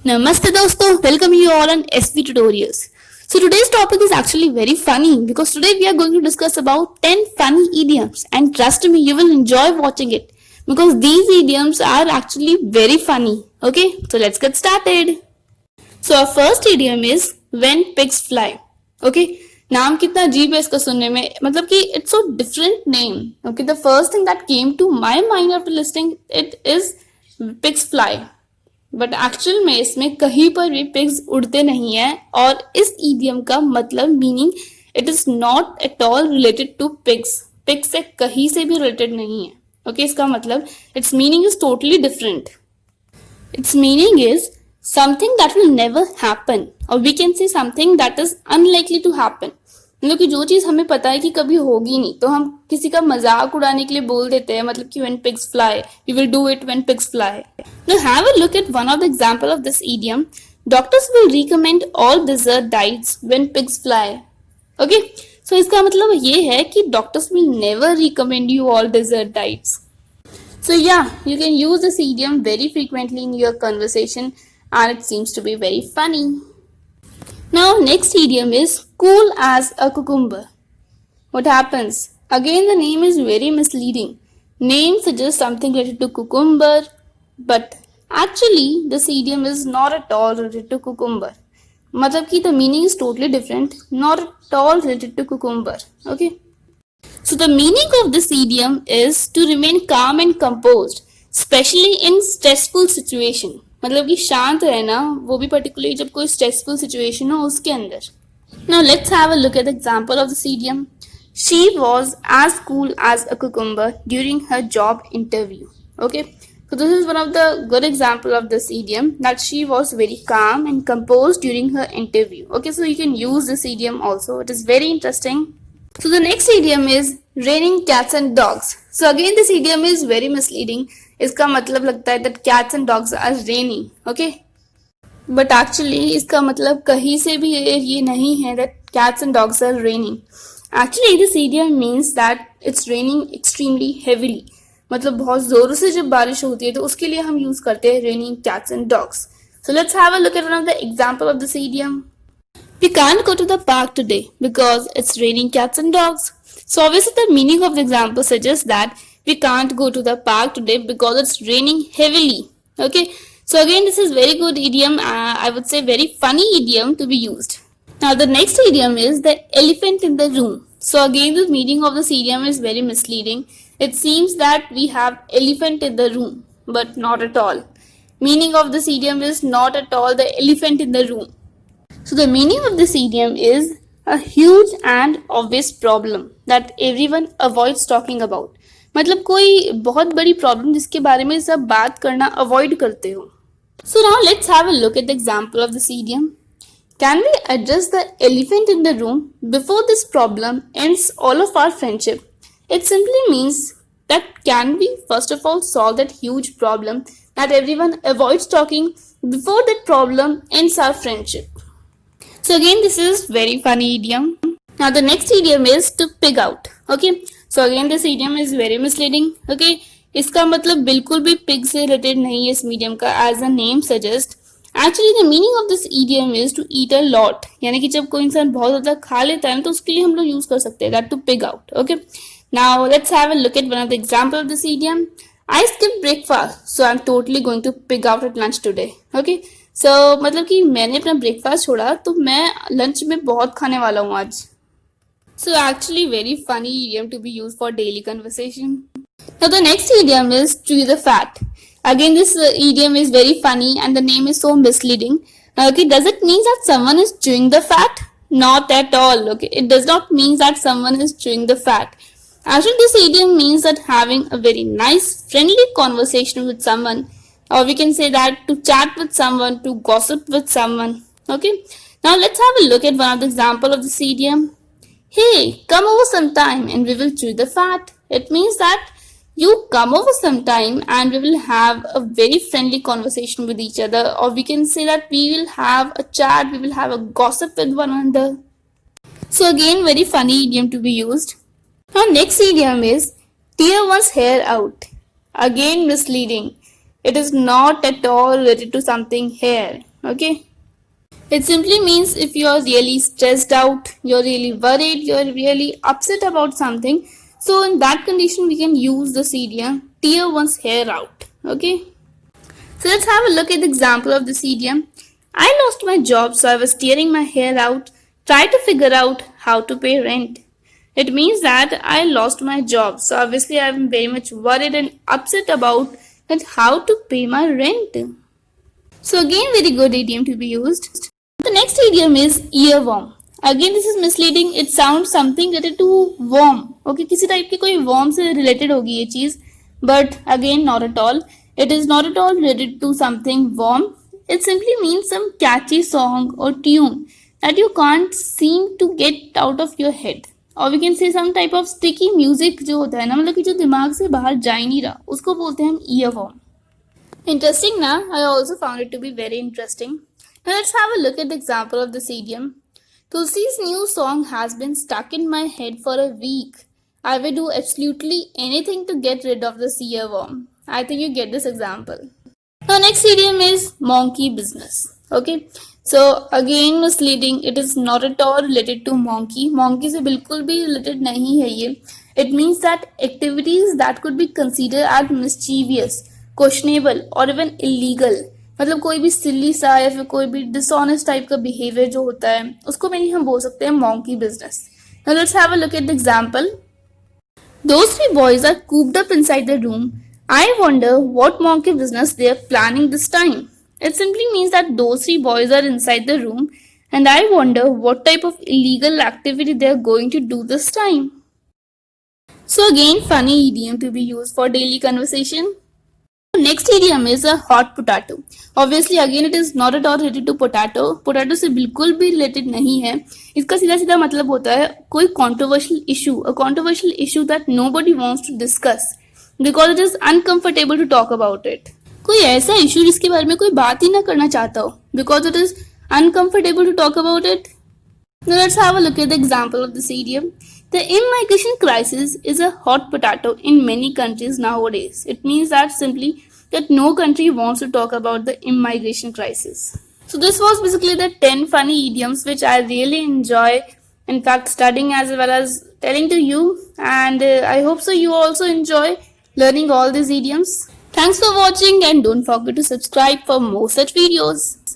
Namaste dosto, welcome you all on SV tutorials. So today's topic is actually very funny because today we are going to discuss about 10 funny idioms, and trust me, you will enjoy watching it because these idioms are actually very funny. Okay, so let's get started. So our first idiom is when pigs fly. Okay, नाम कितना अजीब है इसका सुनने में, मतलब कि it's so different name. Okay, the first thing that came to my mind after listening it is pigs fly. But actual में इसमें कहीं पर भी पिग्स उड़ते नहीं है और इस ईडियम का मतलब meaning it is not at all related to pigs. Pigs से कहीं से भी रिलेटेड नहीं है. ओके, इसका मतलब it's meaning is totally different. It's meaning is something that will never happen और we can say something that is unlikely to happen. मतलब कि जो चीज हमें पता है कि कभी होगी नहीं तो हम किसी का मजाक उड़ाने के लिए बोल देते हैं, मतलब कि when pigs fly, we will do it when pigs fly. Now have a look at one of the example of this idiom. Doctors will recommend all dessert diets when pigs fly. Okay, so इसका मतलब ये है कि doctors will never recommend you all dessert diets. So yeah, you can use this idiom very frequently in your conversation and it seems to be very funny. Now next idiom is cool as a cucumber. What happens? Again the name is very misleading. Name suggests something related to cucumber, but actually this idiom is not at all related to cucumber. मतलब कि the meaning is totally different, not at all related to cucumber. Okay. So the meaning of this idiom is to remain calm and composed, especially in stressful situation. मतलब कि शांत रहना, वो भी particularly जब कोई stressful situation हो उसके अंदर. Now let's have a look at the example of this idiom. She was as cool as a cucumber during her job interview. Okay, so this is one of the good example of this idiom, that she was very calm and composed during her interview. Okay, so you can use this idiom also. It is very interesting. So the next idiom is raining cats and dogs. So again this idiom is very misleading. इसका मतलब लगता है that cats and dogs are raining. Okay, but actually इसका मतलब कहीं से भी ये नहीं है that cats and dogs are raining. Actually this idiom means that it's raining extremely heavily. मतलब बहुत जोरों से जब बारिश होती है तो उसके लिए हम यूज करते हैं raining cats and dogs. So let's have a look at one of the example of this idiom. We can't go to the park today because it's raining cats and dogs. So obviously the meaning of the example suggests that we can't go to the park today because it's raining heavily. Okay, so again this is very good idiom. I would say very funny idiom to be used. Now the next idiom is the elephant in the room. So again the meaning of this idiom is very misleading. It seems that we have elephant in the room, but not at all. Meaning of this idiom is not at all the elephant in the room. So the meaning of this idiom is a huge and obvious problem that everyone avoids talking about. मतलब कोई बहुत बड़ी problem जिसके बारे में सब बात करना अवॉइड करते हो. So now let's have a look at the example of this idiom. Can we address the elephant in the room before this problem ends all of our friendship? It simply means that can we first of all solve that huge problem that everyone avoids talking before that problem ends our friendship. So again this is very funny idiom. Now the next idiom is to pig out. Okay, so again this idiom is very misleading. Okay, इसका मतलब बिल्कुल भी pig से related नहीं है इस medium का, as the name suggests. Actually the meaning of this idiom is to eat a lot. यानी कि जब कोई इंसान बहुत ज़्यादा खा लेता है तो उसके लिए हम लोग यूज कर सकते हैं that to pig out. Okay, now let's have a look at one of the example of this idiom. I skipped breakfast, so I'm totally going to pig out at lunch today. Okay, so मतलब कि मैंने अपना breakfast छोड़ा तो मैं lunch में बहुत खाने वाला हूँ आज. So actually very funny idiom to be used for daily conversation. Now the next idiom is chew the fat. Again this idiom is very funny and the name is so misleading. Okay, does it mean that someone is chewing the fat? Not at all. Okay, it does not mean that someone is chewing the fat. Actually this idiom means that having a very nice friendly conversation with someone, or we can say that to chat with someone, to gossip with someone. Okay, now let's have a look at one of the example of this idiom. Hey, come over sometime and we will chew the fat. It means that you come over sometime and we will have a very friendly conversation with each other, or we can say that we will have a chat, we will have a gossip with one another. So again very funny idiom to be used. Now next idiom is tear one's hair out. Again misleading. It is not at all related to something hair. Okay. It simply means if you're really stressed out, you're really worried, you're really upset about something. So in that condition, we can use this idiom, tear one's hair out. Okay. So let's have a look at the example of this idiom. I lost my job, so I was tearing my hair out, trying to figure out how to pay rent. It means that I lost my job, so obviously I'm very much worried and upset about that how to pay my rent. So again, very good idiom to be used. The next idiom is earworm. Again, this is misleading. It sounds something related to worm. Okay, किसी type के कोई worm से related होगी ये चीज, but again not at all. It is not at all related to something worm. It simply means some catchy song or tune that you can't seem to get out of your head. और we can say some type of sticky music जो होता है ना, मतलब कि जो दिमाग से बाहर जा ही नहीं रहा, उसको बोलते हैं हम earworm. Interesting na? I also found it to be very interesting. Now let's have a look at the example of this idiom. Tulsi's new song has been stuck in my head for a week. I will do absolutely anything to get rid of this earworm. I think you get this example. Now next idiom is monkey business. Okay. So again misleading. It is not at all related to monkey. Monkey से बिल्कुल भी related नहीं है ये. It means that activities that could be considered as mischievous, questionable or even illegal, मतलब कोई भी सिली सा या फिर कोई भी डिसऑनेस्ट टाइप का बिहेवियर जो होता है उसको मेनली हम बोल सकते हैं monkey business. Now let's have a look at the example. Those three boys are cooped up inside the room. I wonder what monkey business they are planning this time. It simply means that those three boys are inside the room and I wonder what type of illegal activity they are going to do this time. So again, funny idiom to be used for daily conversation. Next idiom is a hot potato. Obviously again it is not at all related to potato. Potato से बिल्कुल भी related नहीं है. इसका सीधा सीधा मतलब होता है कोई controversial issue, a controversial issue that nobody wants to discuss because it is uncomfortable to talk about it. कोई ऐसा issue जिसके बारे में कोई बात ही ना करना चाहता हो because it is uncomfortable to talk about it. Now let's have a look at the example of this idiom. The immigration crisis is a hot potato in many countries nowadays. It means that simply that no country wants to talk about the immigration crisis. So this was basically the 10 funny idioms which I really enjoy, in fact studying as well as telling to you, and I hope so you also enjoy learning all these idioms. Thanks for watching and don't forget to subscribe for more such videos.